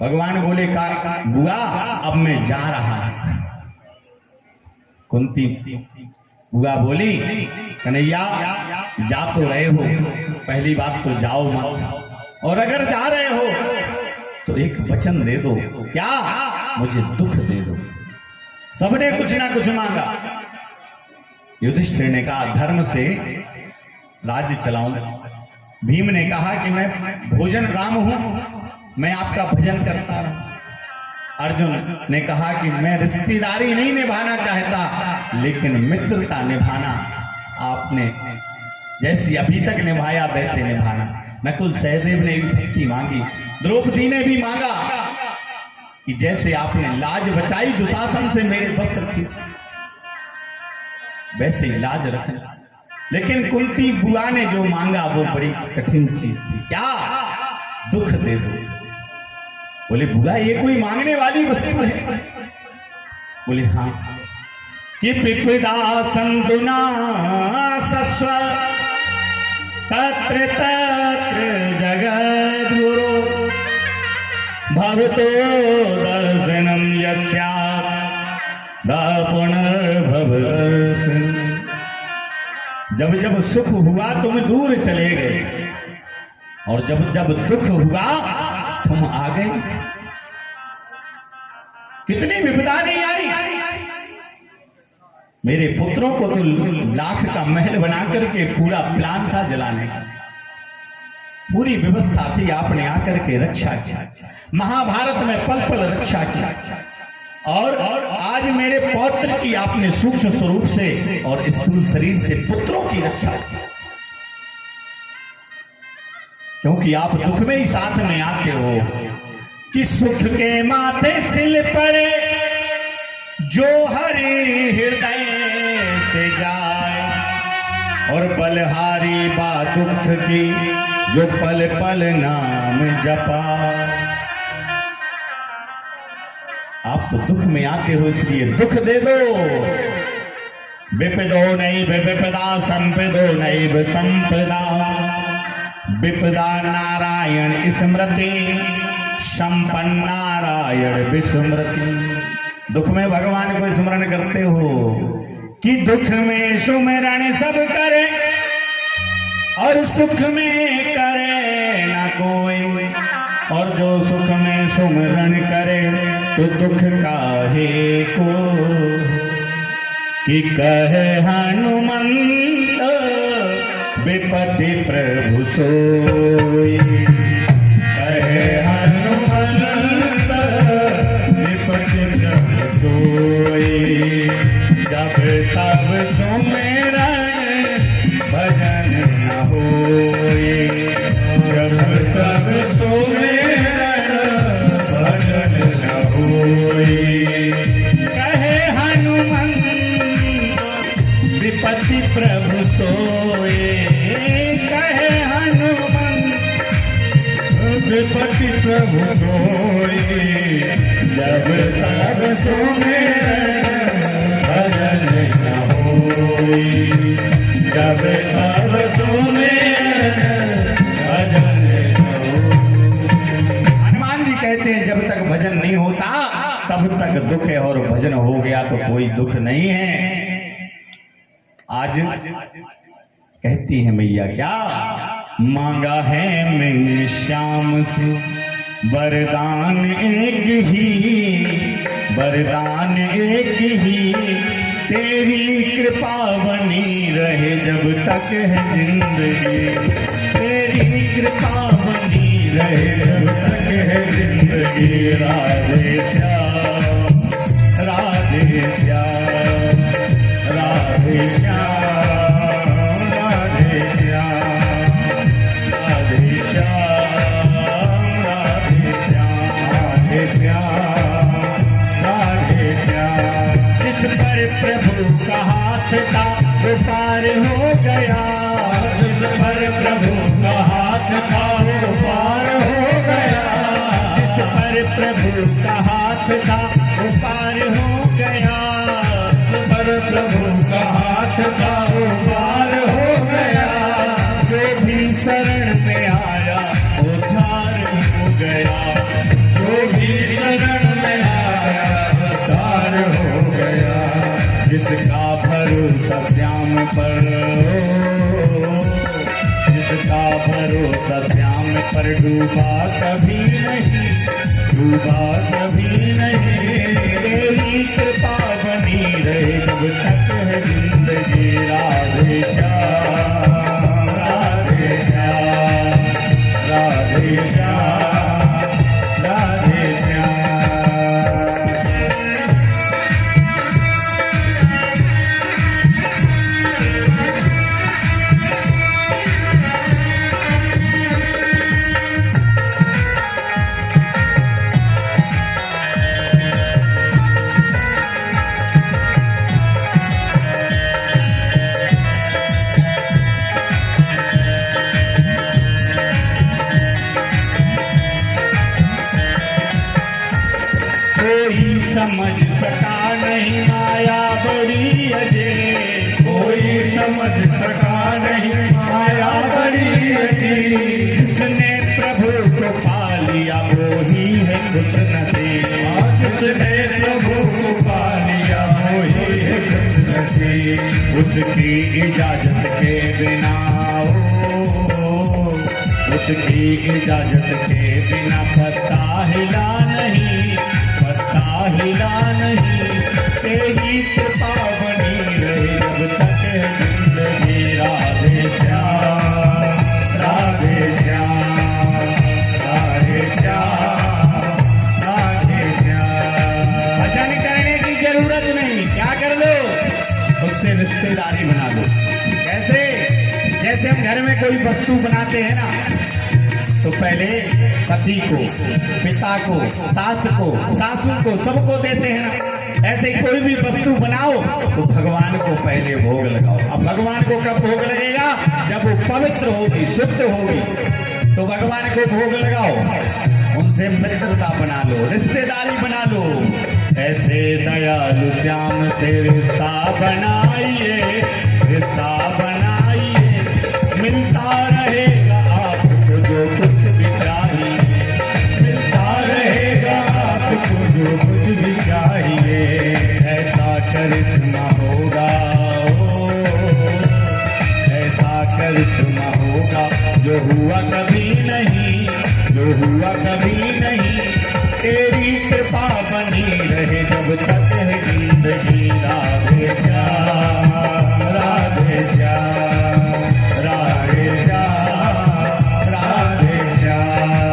भगवान बोले का बुआ अब मैं जा रहा हूं। कुंती बुआ बोली कन्हैया जा तो रहे हो, पहली बात तो जाओ मत, और अगर जा रहे हो तो एक वचन दे दो, क्या? मुझे दुख दे दो। सबने कुछ ना कुछ मांगा। युधिष्ठिर ने कहा धर्म से राज्य चलाऊं। भीम ने कहा कि मैं भोजन राम हूं, मैं आपका भजन करता रहूं। अर्जुन ने कहा कि मैं रिश्तेदारी नहीं निभाना चाहता, लेकिन मित्रता निभाना आपने जैसी अभी तक निभाया वैसे निभाना। नकुल सहदेव ने भी भक्ति मांगी, द्रौपदी ने भी मांगा कि जैसे आपने लाज बचाई दुशासन से मेरे वस्त्र खींचे, वैसे ही लाज रखना। लेकिन कुंती बुआ ने जो मांगा वो बड़ी कठिन चीज थी, क्या? दुख दे दो। बोले बुआ ये कोई मांगने वाली वस्तु है? बोले हाँ। कि विपदा संतुना सस्व तत्र तत्र जगद्गुरु भवतो दर्शनम यस्यात् पुनर्भव दर्शन। जब जब सुख हुआ तुम दूर चले गए, और जब जब दुख हुआ तुम आ गए। कितनी विपदा नहीं आई। मेरे पुत्रों को तो लाख का महल बना करके पूरा प्लान था जलाने का, पूरी व्यवस्था थी, आपने आकर के रक्षा किया। महाभारत में पल पल रक्षा किया, और आज मेरे पौत्र की आपने सूक्ष्म स्वरूप से और स्थूल शरीर से पुत्रों की रक्षा की, क्योंकि आप दुख में ही साथ में आते हो। कि सुख के माथे सिल पड़े जो हरि हृदय से जाए, और बलहारी बा दुख की जो पल पल नाम जपा। आप तो दुख में आते हो, इसलिए दुख दे दो। विपदो नैव विपदा संपदो नैव संपदा, विपदा नारायण स्मृति संपन्न नारायण विस्मृति। दुख में भगवान को स्मरण करते हो कि दुख में सुमिरण सब करे, और सुख में करे न कोई, और जो सुख में सुमिरन करे तो दुख काहे को। कि कहे हनुमंत विपत्ति प्रभु सोई, कहे हनुमंत विपत्ति प्रभु सोई। जब तब सुमिरन भजन न होई, जब तब सुमिरन भजन न होई। कहे हनुमंत विपत्ति प्रभु सोए, कहे हनुमंत विपत्ति प्रभु सोए। जब तब सुमिरन भजन न होई, जब तब सुमिरन भजन न होई। हनुमान जी कहते हैं जब तक भजन नहीं होता तब तक दुख है, और भजन हो गया तो कोई दुख नहीं है। आज कहती है मैया क्या? मांगा है मैं श्याम से वरदान एक ही, वरदान एक ही। तेरी कृपा बनी रहे जब तक है जिंदगी, तेरी कृपा बनी रहे जब तक है जिंदगी। राधे श्याम, राधे श्याम, राधे श्याम, राधे श्याम, राधे श्याम, राधे श्याम, राधे श्याम। जिस पर प्रभु का हाथ था वो पार हो गया, जिस पर प्रभु का हाथ था वो पार हो गया, जिस पर प्रभु का हाथ था वो पार हो गया, पर प्रभु का हाथ था वो पार हो गया। जो भी शरण में आया उद्धार हो गया। जो भी शरण में आया उद्धार हो गया। जिसका भरोसा श्याम पर, जिसका भरोसा श्याम पर डूबा कभी नहीं, डूबा कभी नहीं। तेरी कृपा बनी रहे जब तक है जिंदगी। राधे श्याम, राधे श्याम, राधे श्याम, राधे श्याम। कोई समझ सका नहीं माया बड़ी अजय, कोई समझ सका नहीं माया बड़ी अजीब। जिसने प्रभु को पा लिया वो ही है खुश नसीब। जिसने प्रभु को पा लिया वो ही है खुश नसीब। उसकी इजाजत के बिना उसकी इजाजत के बिना पत्ता हिला नहीं, पत्ता हिला नहीं। तेरी कृपा बनी रहे जब तक है जिंदगी। राधे श्याम, राधे श्याम, राधे श्याम, राधे श्याम। भजन करने की जरूरत नहीं, क्या कर लो, उससे रिश्तेदारी बना लो। कैसे? जैसे हम घर में कोई वस्तु बनाते हैं ना, तो पहले पति को, पिता को, सास को, सासू को, सबको देते हैं ना। ऐसे कोई भी वस्तु बनाओ तो भगवान को पहले भोग लगाओ। अब भगवान को कब भोग लगेगा? जब वो पवित्र होगी, शुद्ध होगी, तो भगवान को भोग लगाओ। उनसे मित्रता बना लो, रिश्तेदारी बना लो। ऐसे दयालु श्याम से रिश्ता बनाइए, रिश्ता बनाइए। मिलता रहेगा आपको जो कुछ भी चाहिए, मिलता रहेगा आपको जो कुछ भी चाहिए। ऐसा करिश्मा होगा, ऐसा करिश्मा होगा जो हुआ कभी नहीं, जो हुआ कभी नहीं। तेरी कृपा बनी रहे जब तक है जिंदगी। राधे श्याम, राधे श्याम, राधे श्याम, राधे श्याम।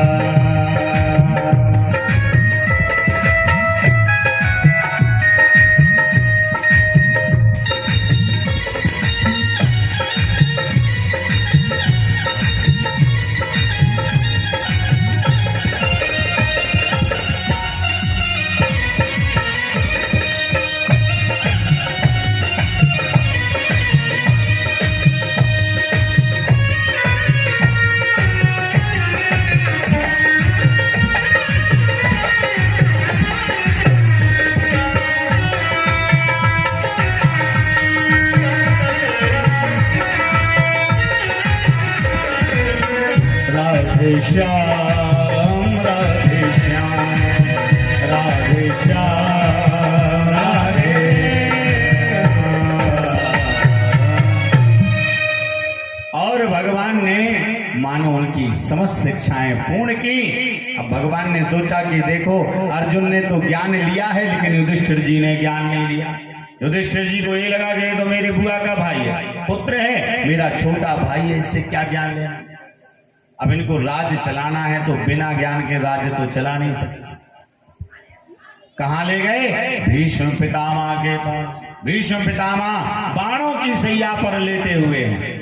राधे श्याम, राधे श्याम, राधे श्याम, राधे श्याम। और भगवान ने मानो उनकी समस्त इच्छाएं पूर्ण की। अब भगवान ने सोचा कि देखो, अर्जुन ने तो ज्ञान लिया है लेकिन युधिष्ठिर जी ने ज्ञान नहीं लिया। युधिष्ठिर जी को ये लगा कि ये तो मेरी बुआ का भाई है, पुत्र है, मेरा छोटा भाई है, इससे क्या ज्ञान लेना। अब इनको राज्य चलाना है तो बिना ज्ञान के राज्य तो चला नहीं सकते। कहाँ ले गए? भीष्म पितामह के पास। भीष्म पितामह बाणों की सैया पर लेटे हुए हैं।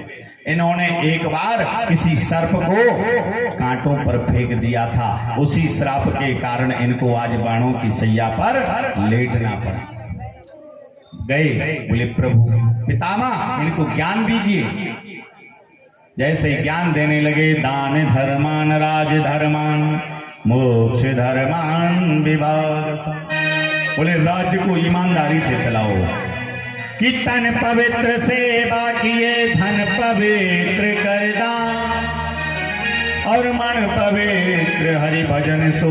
इन्होंने एक बार किसी सर्प को कांटों पर फेंक दिया था, उसी श्राप के कारण इनको आज बाणों की सैया पर लेटना पड़ा। गए, बोले प्रभु पितामह इनको ज्ञान दीजिए। जैसे ज्ञान देने लगे, दान धर्मान राज धर्मान मोक्ष धर्मान विभाग। बोले राज्य को ईमानदारी से चलाओ, कि तन पवित्र सेवा किए धन पवित्र कर दान। और मन पवित्र हरि भजन सो